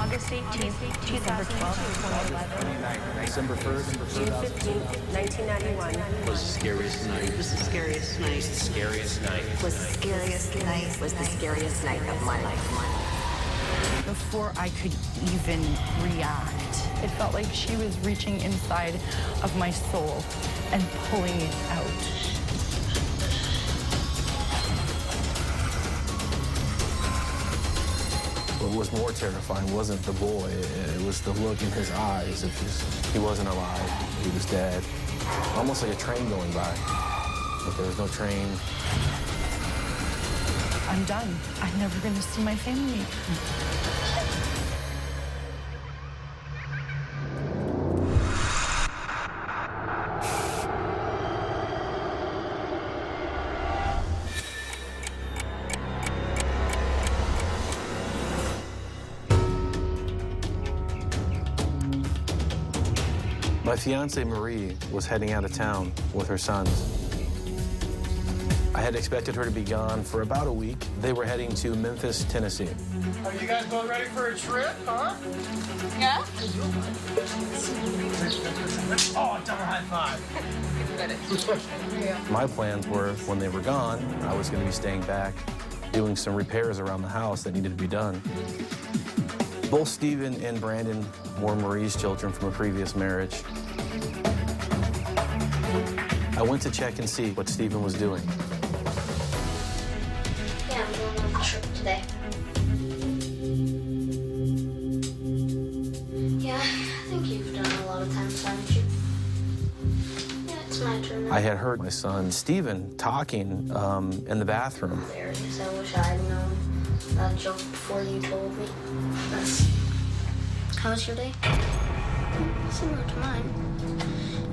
August 18th, December 12th, 2011. December 1st, June 15th, 1991. was the scariest night. Was the scariest night. The scariest night. Was the scariest night. Was the scariest night of my life. Before I could even react, it felt like she was reaching inside of my soul and pulling it out. What was more terrifying wasn't the boy, it was the look in his eyes. He wasn't alive, he was dead. Almost like a train going by, but there was no train. I'm done. I'm never going to see my family. My fiancée, Marie, was heading out of town with her sons. I had expected her to be gone for about a week. They were heading to Memphis, Tennessee. Are you guys both ready for a trip, huh? Yeah? Oh, double high five. My plans were, when they were gone, I was going to be staying back, doing some repairs around the house that needed to be done. Both Stephen and Brandon were Marie's children from a previous marriage. I went to check and see what Stephen was doing. Yeah, I'm going on a trip today. Yeah, I think you've done a lot of times, haven't you? Yeah, it's my turn now. I had heard my son, Stephen, talking in the bathroom. There it is. I wish I had known that joke before you told me. How was your day? Similar to mine.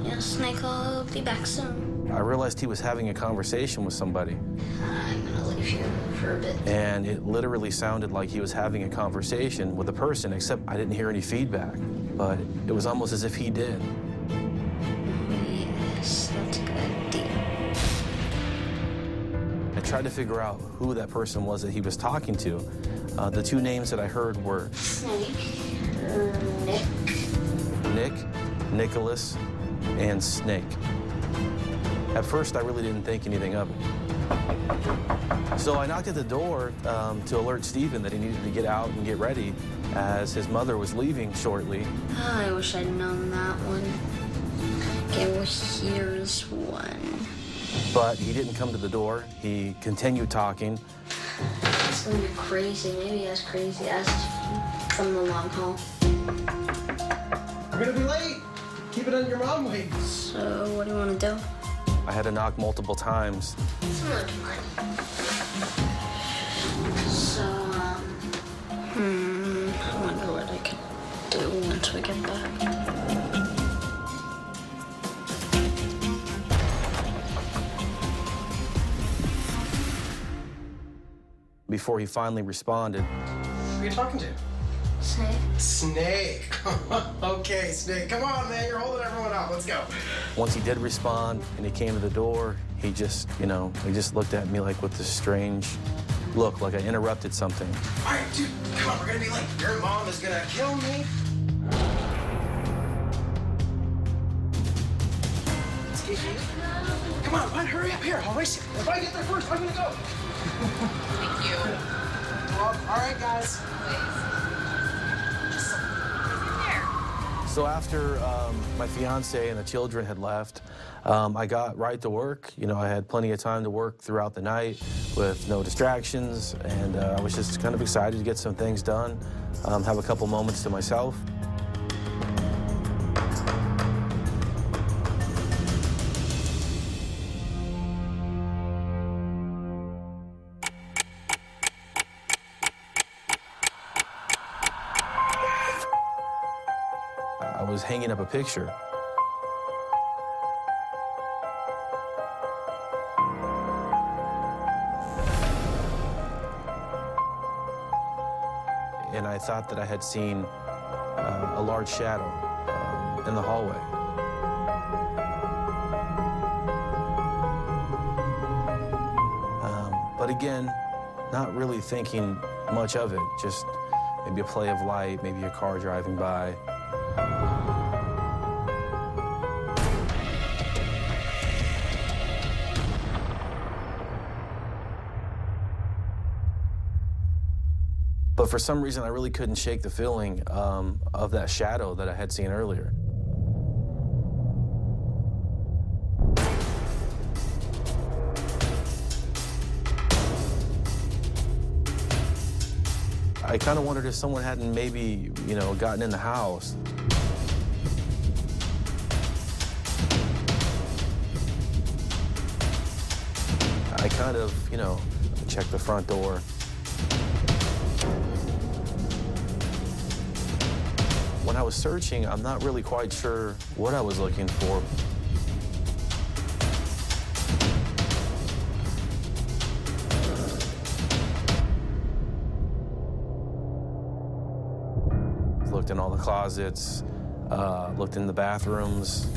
Yeah, Snake, I'll be back soon. I realized he was having a conversation with somebody. I'm gonna leave you for a bit. And it literally sounded like he was having a conversation with a person, except I didn't hear any feedback. But it was almost as if he did. Yes, that's a good idea. I tried to figure out who that person was that he was talking to. The two names that I heard were Snake, Nick, Nicholas, and Snake. At first, I really didn't think anything of it. So I knocked at the door to alert Stephen that he needed to get out and get ready as his mother was leaving shortly. Oh, I wish I'd known that one. Okay, well, here's one. But he didn't come to the door. He continued talking. It's gonna be crazy, maybe as crazy as from the long haul. I'm gonna be late. Keep it on your mom wait. So, what do you want to do? I had to knock multiple times. Similar to mine. So, I wonder what I could do once we get back. Before he finally responded. Who are you talking to? Snake. Snake. Okay, Snake. Come on, man. You're holding everyone up. Let's go. Once he did respond and he came to the door, he just, he just looked at me like with this strange look, like I interrupted something. All right, dude. Come on. We're gonna be late. Your mom is gonna kill me. Let's get you. Come on, bud. Hurry up here. I'll race you. If I get there first, I'm gonna go. Thank you. Well, all right, guys. So after my fiance and the children had left, I got right to work. I had plenty of time to work throughout the night with no distractions, and I was just kind of excited to get some things done, have a couple moments to myself. I was hanging up a picture. And I thought that I had seen a large shadow in the hallway. But again, not really thinking much of it, just maybe a play of light, maybe a car driving by. But for some reason, I really couldn't shake the feeling of that shadow that I had seen earlier. I kind of wondered if someone hadn't maybe, gotten in the house. I kind of, checked the front door. When I was searching, I'm not really quite sure what I was looking for. Looked in all the closets, looked in the bathrooms.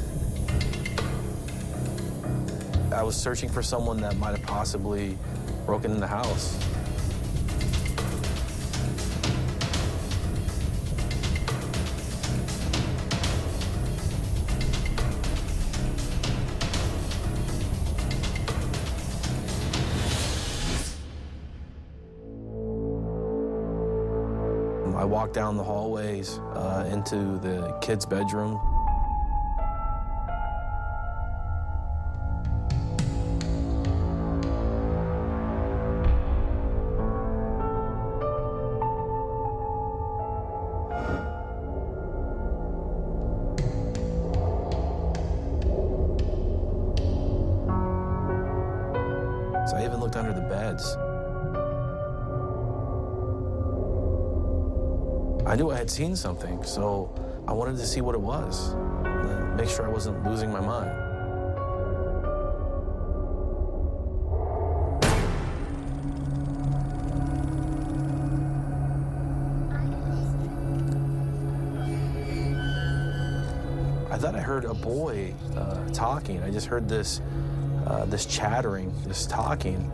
I was searching for someone that might have possibly broken in the house. I walked down the hallways into the kids' bedroom. So I even looked under the beds. I knew I had seen something, so I wanted to see what it was, and make sure I wasn't losing my mind. I thought I heard a boy talking. I just heard this chattering, this talking.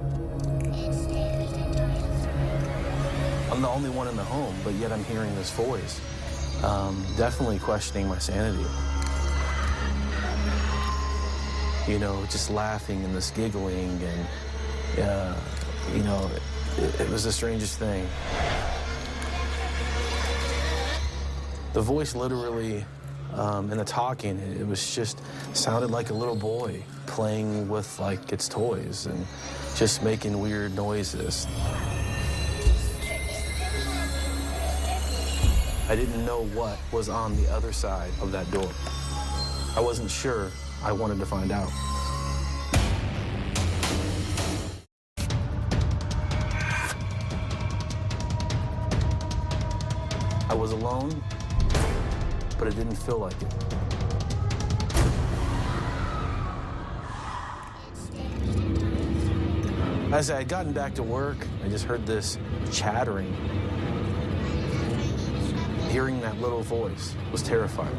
I'm the only one in the home, but yet I'm hearing this voice. Definitely questioning my sanity. Just laughing and this giggling, and, it was the strangest thing. The voice literally, and the talking, it was just sounded like a little boy playing with, like, its toys and just making weird noises. I didn't know what was on the other side of that door. I wasn't sure. I wanted to find out. I was alone, but it didn't feel like it. As I had gotten back to work, I just heard this chattering. Hearing that little voice was terrifying.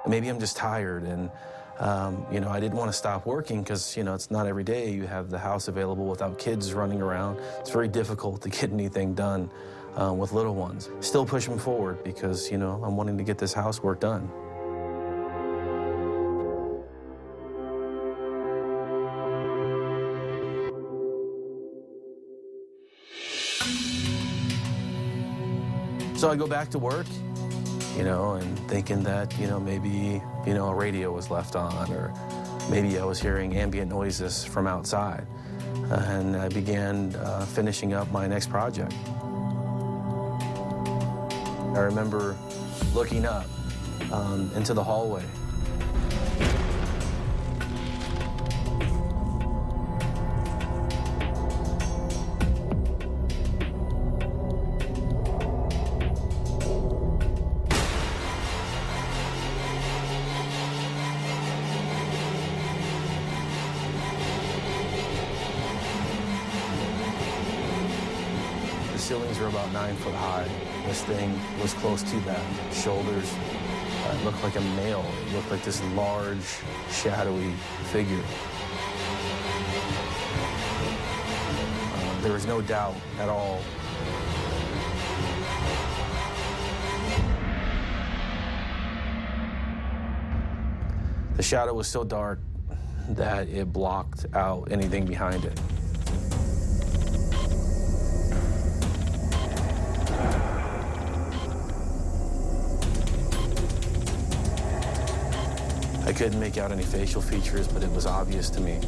Maybe I'm just tired, and I didn't want to stop working because, it's not every day you have the house available without kids running around. It's very difficult to get anything done with little ones. Still pushing forward because, I'm wanting to get this housework done. So I go back to work, and thinking that, maybe, a radio was left on, or maybe I was hearing ambient noises from outside. And I began finishing up my next project. I remember looking up into the hallway. ceilings were about 9 foot high. This thing was close to that. Shoulders, it looked like a male. It looked like this large, shadowy figure. There was no doubt at all. The shadow was so dark that it blocked out anything behind it. I couldn't make out any facial features, but it was obvious to me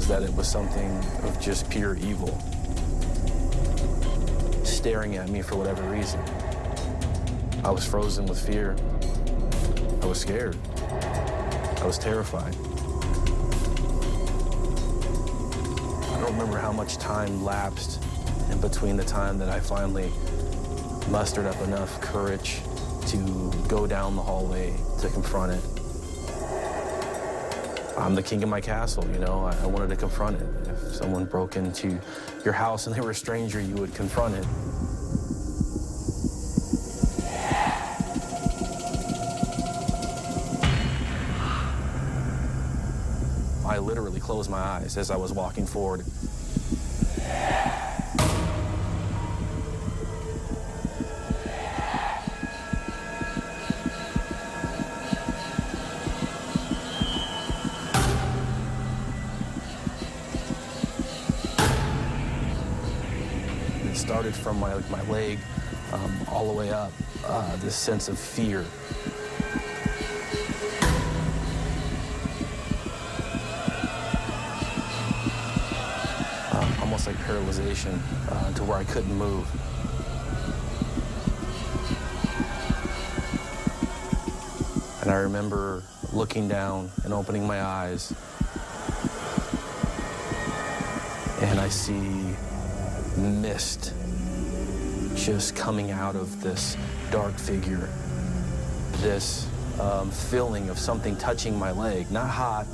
that it was something of just pure evil, staring at me for whatever reason. I was frozen with fear. I was scared. I was terrified. I don't remember how much time lapsed in between the time that I finally mustered up enough courage to go down the hallway to confront it. I'm the king of my castle, you know. I wanted to confront it. If someone broke into your house and they were a stranger, you would confront it. I literally closed my eyes as I was walking forward. It started from my leg all the way up, this sense of fear. Almost like paralyzation to where I couldn't move. And I remember looking down and opening my eyes, and I see mist just coming out of this dark figure. This feeling of something touching my leg, not hot,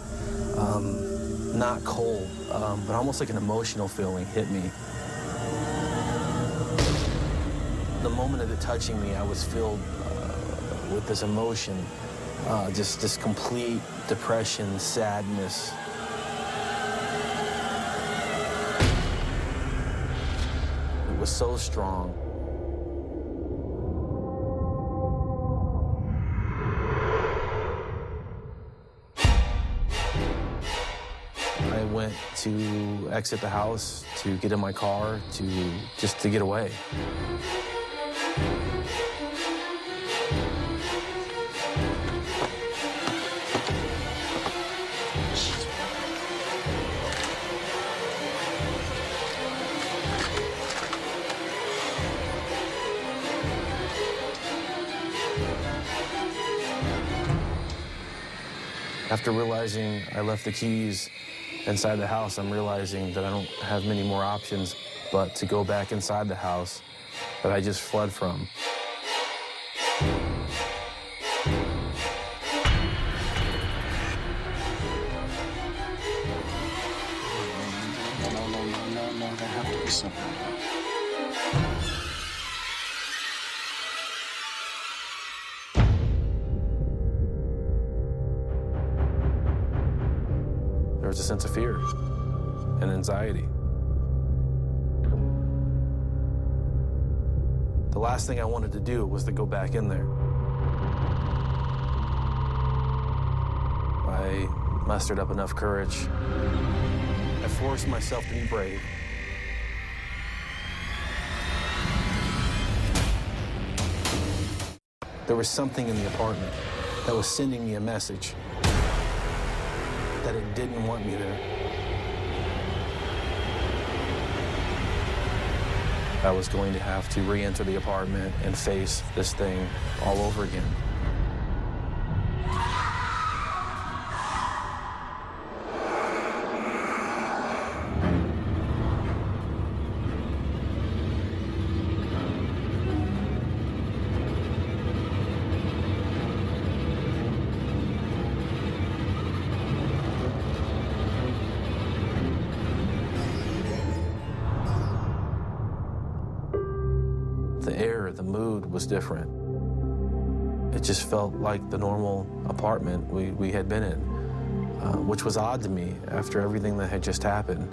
not cold, but almost like an emotional feeling hit me. The moment of it touching me, I was filled with this emotion, just this complete depression, sadness. It was so strong. I went to exit the house, to get in my car, just to get away. After realizing I left the keys inside the house, I'm realizing that I don't have many more options but to go back inside the house that I just fled from. No, there have to be something. There was a sense of fear and anxiety. The last thing I wanted to do was to go back in there. I mustered up enough courage. I forced myself to be brave. There was something in the apartment that was sending me a message that it didn't want me there. I was going to have to re-enter the apartment and face this thing all over again. the mood was different. It just felt like the normal apartment we had been in, which was odd to me after everything that had just happened.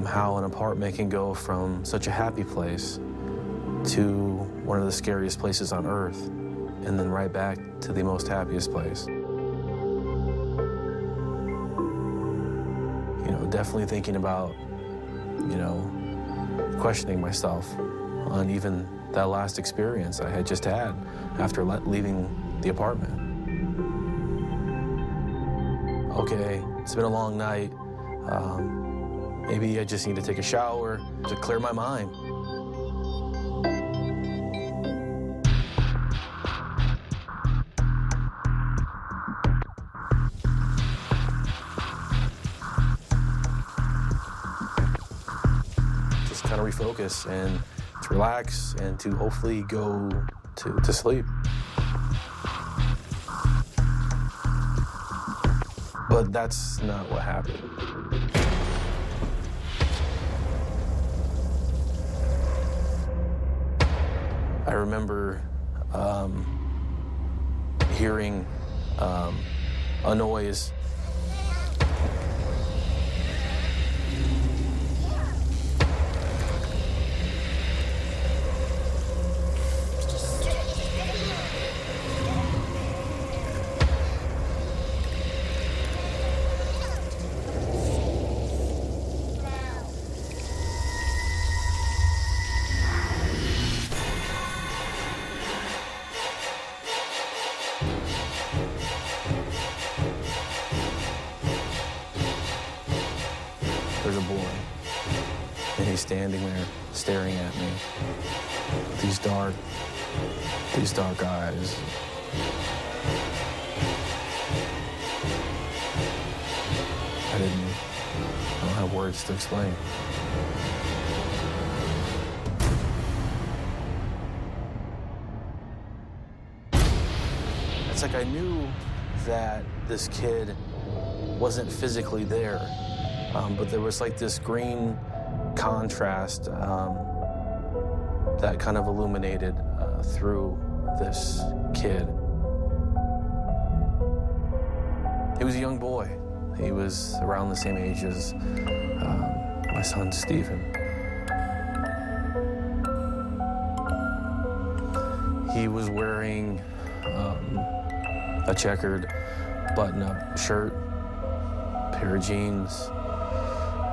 How an apartment can go from such a happy place to one of the scariest places on earth, and then right back to the most happiest place. You know, definitely thinking about, you know, questioning myself on even that last experience I had just had after leaving the apartment. Okay, it's been a long night. Maybe I just need to take a shower to clear my mind. Just kind of refocus and to relax and to hopefully go to sleep. But that's not what happened. I remember hearing a noise. There's a boy, and he's standing there staring at me with these dark eyes. I don't have words to explain. It's like I knew that this kid wasn't physically there. But there was like this green contrast that kind of illuminated through this kid. He was a young boy. He was around the same age as my son, Stephen. He was wearing a checkered button-up shirt, pair of jeans,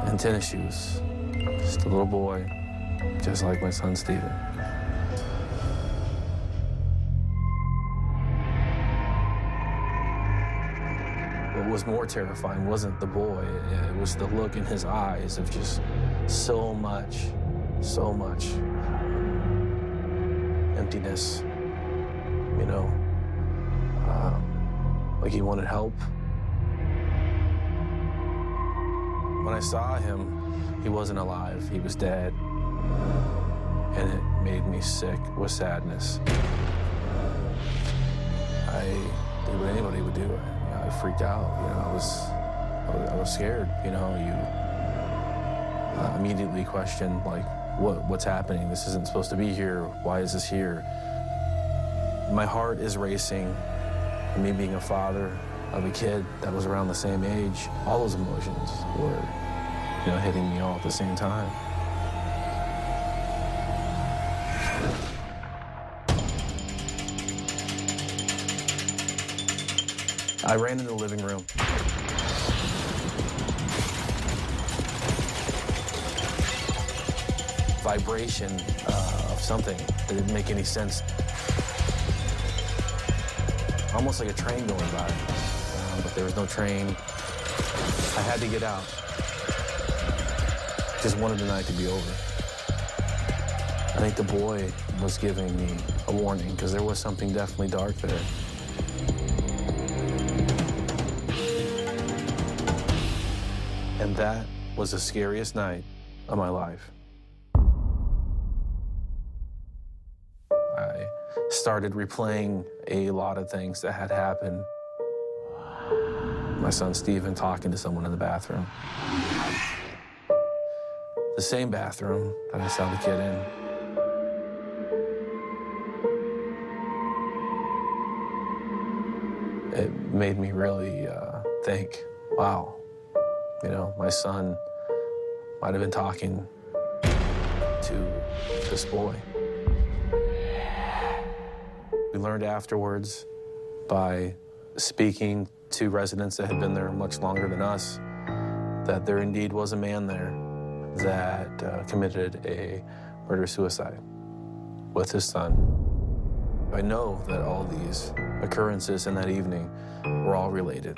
and tennis shoes. Just a little boy, just like my son, Stephen. What was more terrifying wasn't the boy, it was the look in his eyes of just so much emptiness, you know? Like he wanted help. When I saw him, he wasn't alive, he was dead. And it made me sick with sadness. I did what anybody would do. I freaked out, you know, I was scared, you know. You immediately questioned, like, what's happening? This isn't supposed to be here. Why is this here? My heart is racing. Me being a father of a kid that was around the same age, all those emotions were, you know, hitting me all at the same time. I ran into the living room. Vibration of something that didn't make any sense. Almost like a train going by, but there was no train. I had to get out. Just wanted the night to be over. I think the boy was giving me a warning because there was something definitely dark there. And that was the scariest night of my life. I started replaying a lot of things that had happened. My son Stephen talking to someone in the bathroom. The same bathroom that I saw the kid in. made me really think, wow, you know, my son might have been talking to this boy. We learned afterwards by speaking to residents that had been there much longer than us that there indeed was a man there that committed a murder-suicide with his son. I know that all these occurrences in that evening were all related.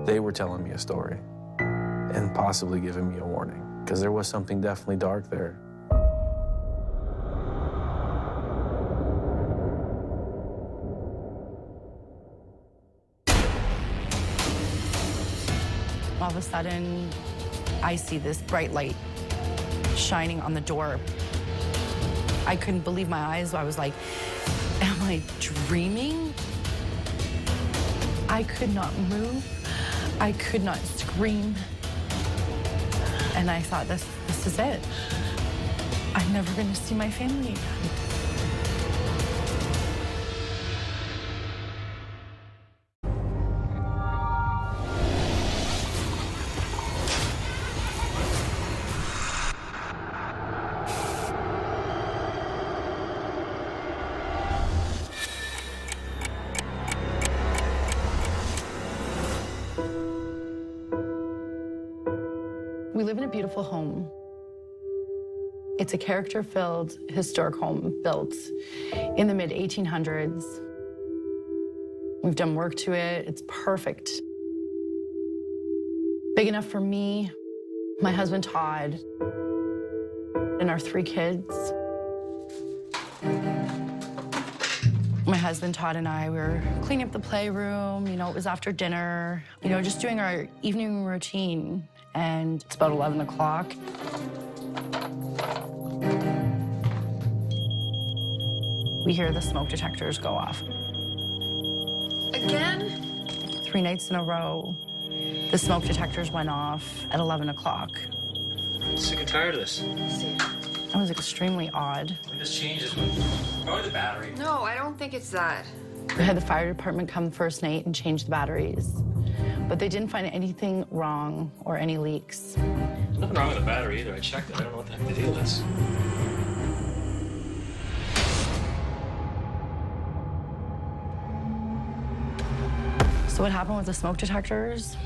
They were telling me a story and possibly giving me a warning, because there was something definitely dark there. All of a sudden, I see this bright light shining on the door. I couldn't believe my eyes. I was like, am I dreaming? I could not move. I could not scream. And I thought, this is it. I'm never going to see my family again. We live in a beautiful home. It's a character-filled, historic home built in the mid-1800s. We've done work to it. It's perfect. Big enough for me, my husband Todd, and our 3 kids. My husband Todd and I were cleaning up the playroom. You know, it was after dinner. You know, just doing our evening routine. And it's about 11 o'clock. We hear the smoke detectors go off. Again? 3 nights in a row, the smoke detectors went off at 11 o'clock. I'm sick and tired of this. That was extremely odd. This changes with probably the battery. No, I don't think it's that. We had the fire department come first night and change the batteries. But they didn't find anything wrong or any leaks. There's nothing wrong with the battery either. I checked it. I don't know what the heck the deal is. So what happened with the smoke detectors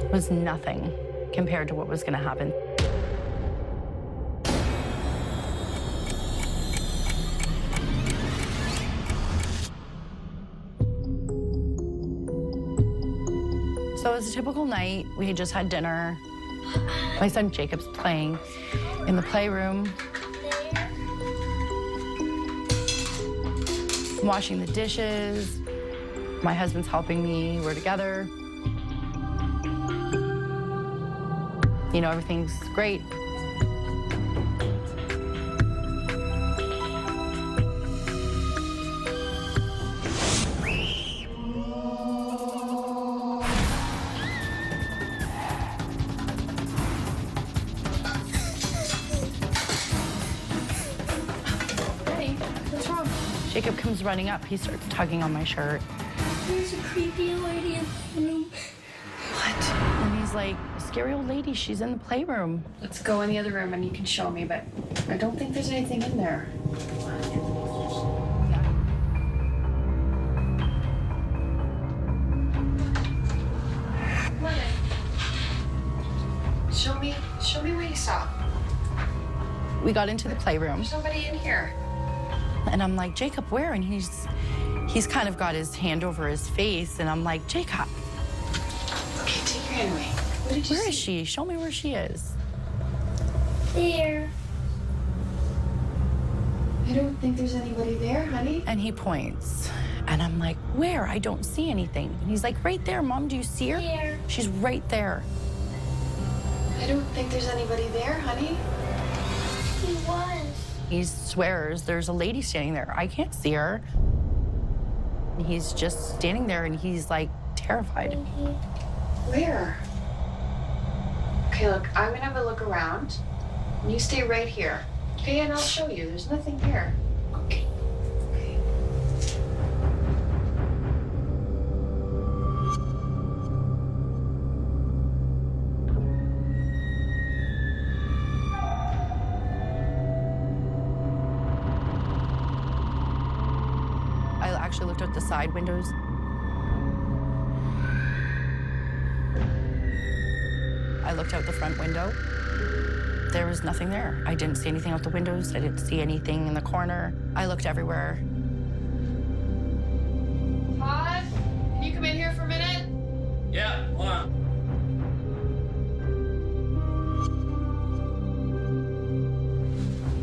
was nothing compared to what was going to happen. So it was a typical night. We had just had dinner. My son Jacob's playing in the playroom, washing the dishes. My husband's helping me. We're together. You know, everything's great. What's wrong? Jacob comes running up. He starts tugging on my shirt. There's a creepy lady in the room. What? And he's like, scary old lady, she's in the playroom. Let's go in the other room and you can show me, but I don't think there's anything in there. Come on in. Show me where you saw. We got into the playroom. There's nobody in here. And I'm like, Jacob, where? And he's kind of got his hand over his face. And I'm like, Jacob. Okay, take your hand away. What did you Where see? is she? Show me where she is. There. I don't think there's anybody there, honey. And he points. And I'm like, where? I don't see anything. And he's like, right there, Mom. Do you see her? There. She's right there. I don't think there's anybody there, honey. He was. He swears there's a lady standing there. I can't see her. He's just standing there and he's like terrified. Where? Okay, look, I'm gonna have a look around. And you stay right here. Okay, and I'll show you. There's nothing here. Okay. Okay. actually looked out the side windows. I looked out the front window. There was nothing there. I didn't see anything out the windows. I didn't see anything in the corner. I looked everywhere. Todd, can you come in here for a minute? Yeah, hold on.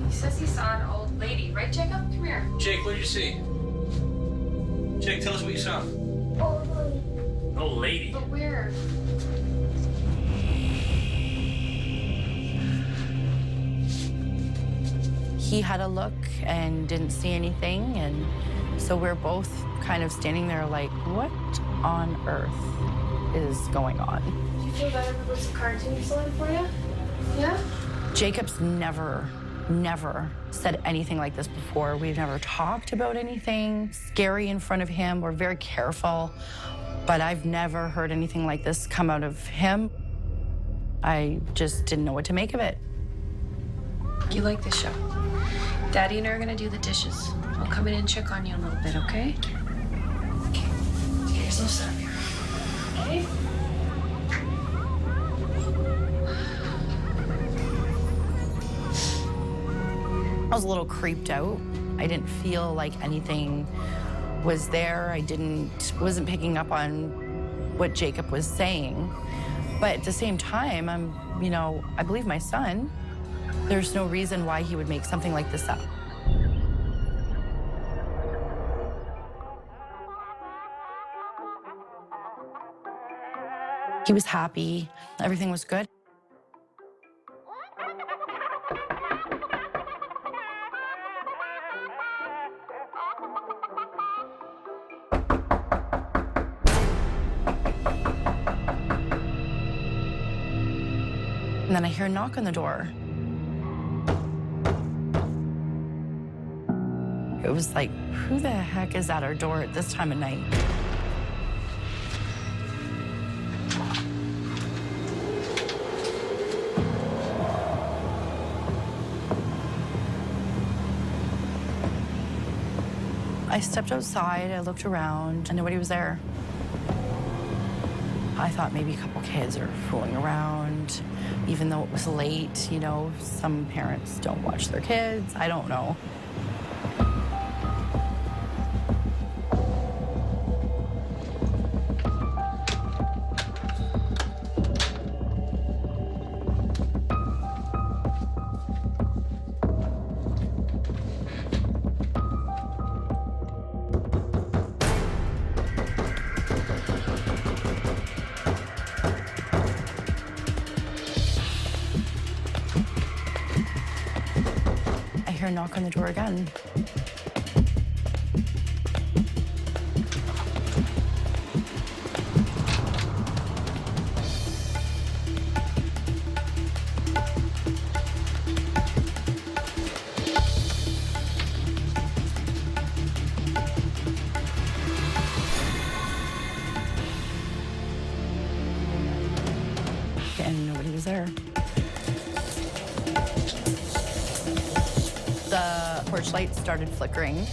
He says he saw an old lady, right, Jacob? Come here. Jake, what did you see? Jake, tell us what you saw. Old lady. But where? He had a look and didn't see anything, and so we're both kind of standing there like, what on earth is going on? Do you feel better with some cartoons selling for you? Yeah? Jacob's never said anything like this before. We've never talked about anything scary in front of him. We're very careful, but I've never heard anything like this come out of him. I just didn't know what to make of it. You like this show? Daddy and I are gonna do the dishes. I'll come in and check on you a little bit, okay? Okay. Get yourself set up here. Okay? I was a little creeped out. I didn't feel like anything was there. Wasn't picking up on what Jacob was saying. But at the same time, I believe my son. There's no reason why he would make something like this up. He was happy. Everything was good. And then I hear a knock on the door. It was like, who the heck is at our door at this time of night? I stepped outside, I looked around, and nobody was there. I thought maybe a couple kids are fooling around, even though it was late. Some parents don't watch their kids. I don't know. I hear a knock on the door again. And nobody was there. The porch light started flickering.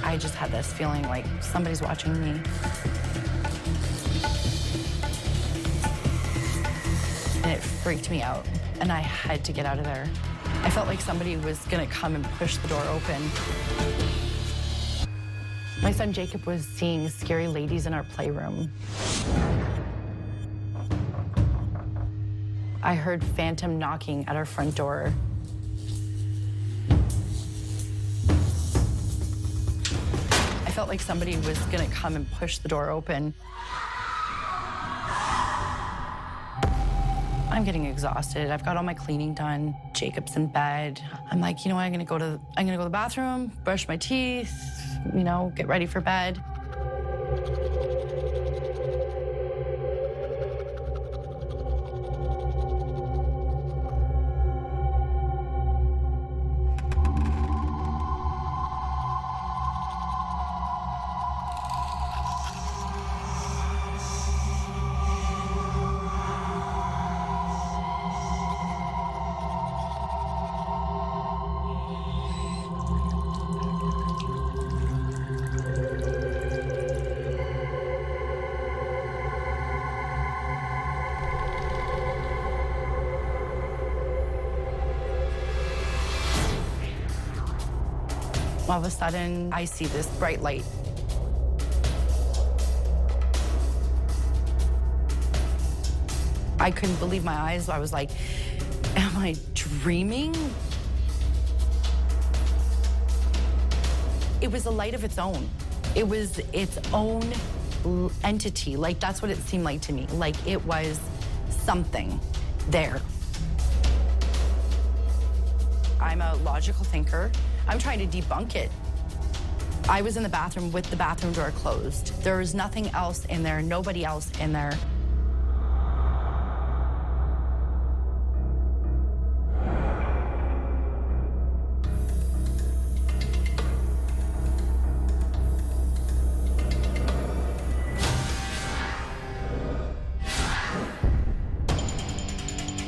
I just had this feeling like somebody's watching me. And it freaked me out, and I had to get out of there. I felt like somebody was gonna come and push the door open. My son Jacob was seeing scary ladies in our playroom. I heard phantom knocking at our front door. I felt like somebody was gonna come and push the door open. I'm getting exhausted. I've got all my cleaning done. Jacob's in bed. I'm like, you know what? I'm gonna go to the bathroom, brush my teeth, get ready for bed. All of a sudden, I see this bright light. I couldn't believe my eyes. I was like, am I dreaming? It was a light of its own. It was its own entity. Like, that's what it seemed like to me. Like, it was something there. I'm a logical thinker. I'm trying to debunk it. I was in the bathroom with the bathroom door closed. There was nothing else in there, nobody else in there.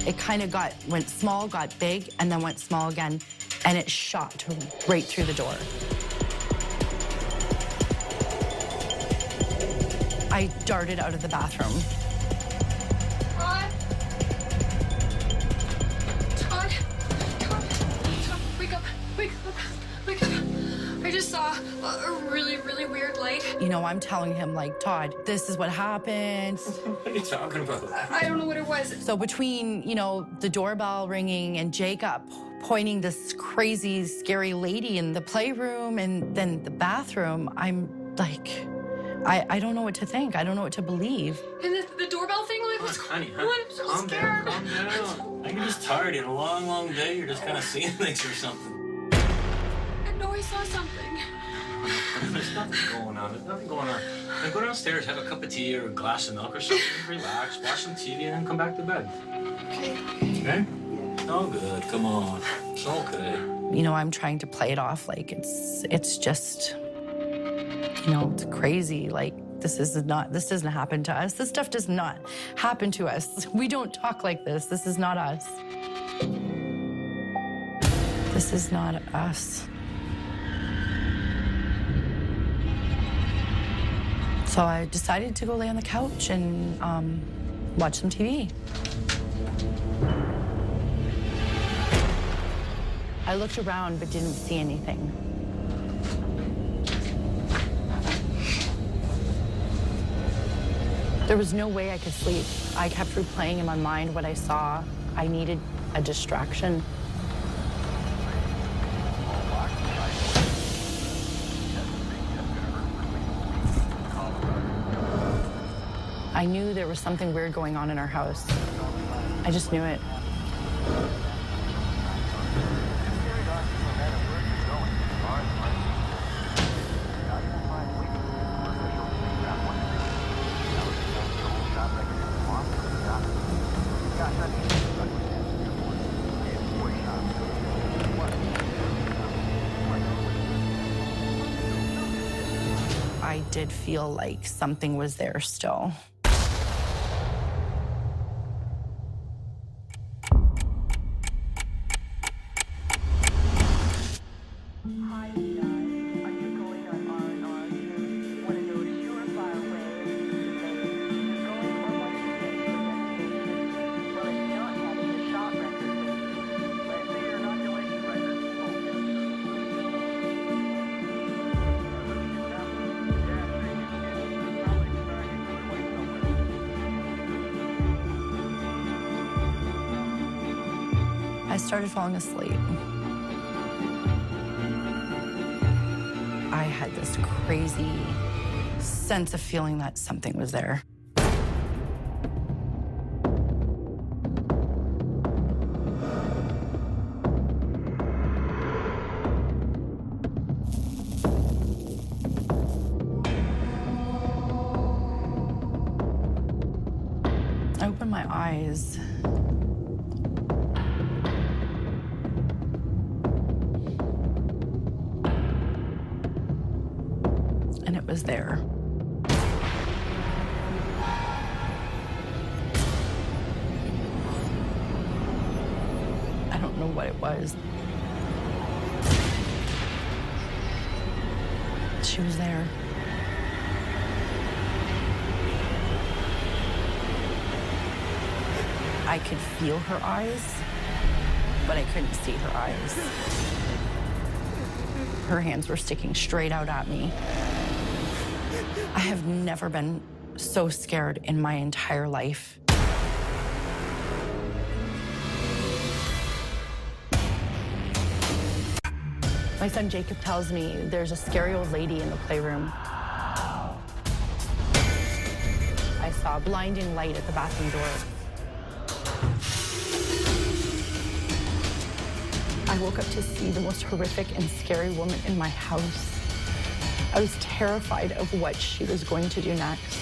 It kind of went small, got big, and then went small again, and it shot right through the door. I darted out of the bathroom. Todd, wake up, wake up, wake up. I just saw a really, really weird light. You know, I'm telling him, like, Todd, this is what happened. What are you talking about? I don't know what it was. So between, you know, the doorbell ringing and Jacob pointing this crazy, scary lady in the playroom and then the bathroom, I'm like, I don't know what to think. I don't know what to believe. And the doorbell thing, like, what's Honey, going on? I'm so calm scared. down, calm down. I think you're just tired. You had a long, long day. You're just kind of seeing things or something. I know I saw something. There's nothing going on. There's nothing going on. Now go downstairs, have a cup of tea or a glass of milk or something. Relax, watch some TV, and then come back to bed. Okay. Okay? Oh, good. Come on. It's okay. You know, I'm trying to play it off like it's just, you know, it's crazy. Like, this doesn't happen to us. This stuff does not happen to us. We don't talk like this. This is not us. This is not us. So I decided to go lay on the couch and watch some TV. I looked around but didn't see anything. There was no way I could sleep. I kept replaying in my mind what I saw. I needed a distraction. I knew there was something weird going on in our house. I just knew it. I did feel like something was there still. I started falling asleep. I had this crazy sense of feeling that something was there. I opened my eyes. And it was there. I don't know what it was. She was there. I could feel her eyes, but I couldn't see her eyes. Her hands were sticking straight out at me. I have never been so scared in my entire life. My son Jacob tells me there's a scary old lady in the playroom. I saw a blinding light at the bathroom door. I woke up to see the most horrific and scary woman in my house. I was terrified of what she was going to do next.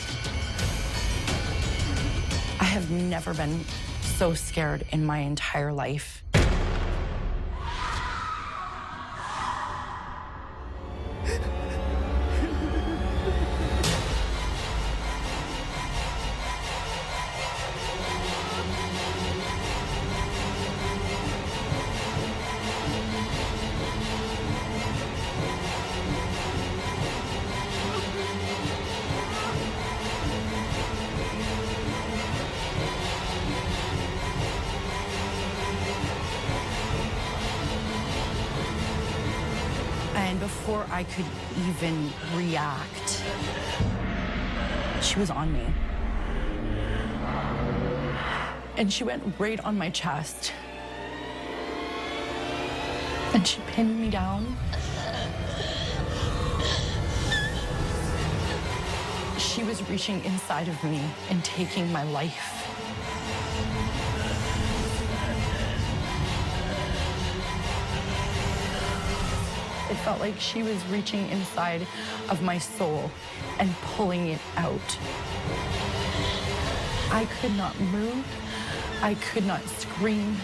I have never been so scared in my entire life. And before I could even react, she was on me. And she went right on my chest. And she pinned me down. She was reaching inside of me and taking my life. It felt like she was reaching inside of my soul and pulling it out. I could not move. I could not scream.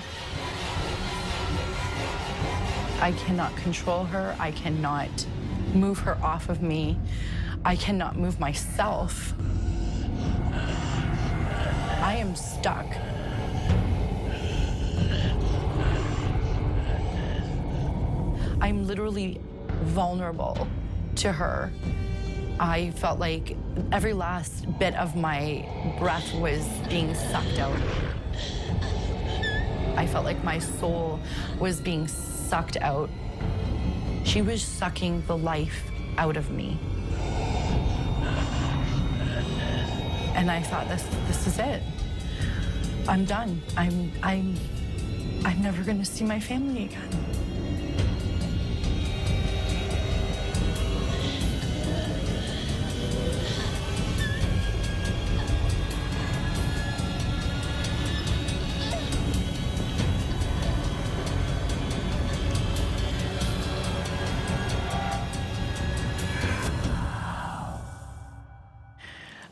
I cannot control her. I cannot move her off of me. I cannot move myself. I am stuck. I'm literally vulnerable to her. I felt like every last bit of my breath was being sucked out. I felt like my soul was being sucked out. She was sucking the life out of me. And I thought, this is it. I'm done. I'm never gonna see my family again.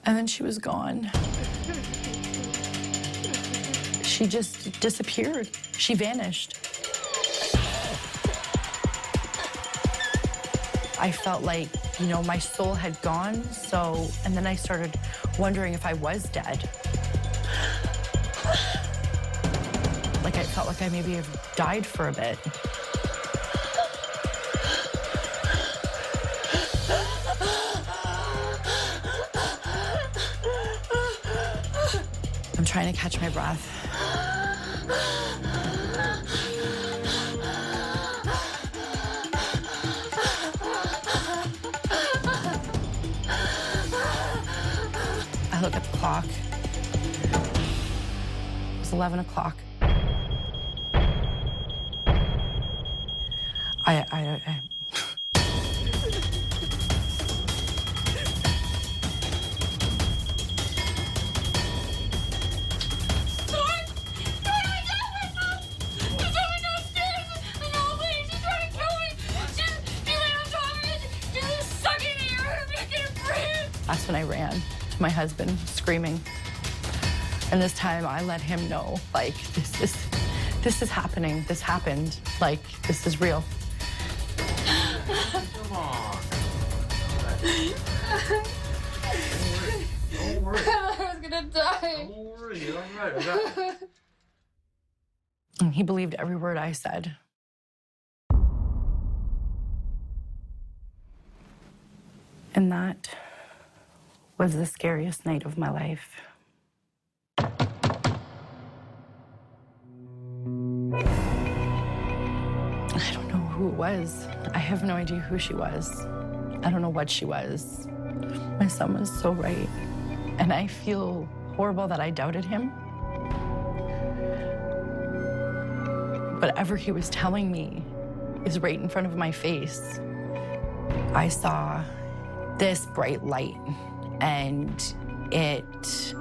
And then she was gone. She just disappeared. She vanished. I felt like, you know, my soul had gone, and then I started wondering if I was dead. Like, I felt like I maybe have died for a bit. I'm trying to catch my breath. I look at the clock. It's 11 o'clock. I That's when I ran to my husband, screaming. And this time I let him know, like, this is happening. This happened. Like, this is real. Come on. Don't worry. I was gonna die. Don't worry. You're all right. I got you. And he believed every word I said. And that was the scariest night of my life. I don't know who who it was. I have no idea who she was. I don't know what she was. My son was so right. And I feel horrible that I doubted him. Whatever he was telling me is right in front of my face. I saw this bright light, and it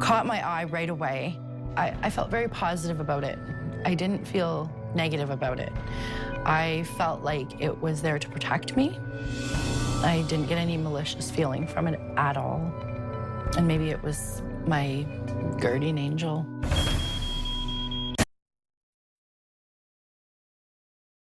caught my eye right away. I felt very positive about it. I didn't feel negative about it. I felt like it was there to protect me. I didn't get any malicious feeling from it at all. And maybe it was my guardian angel.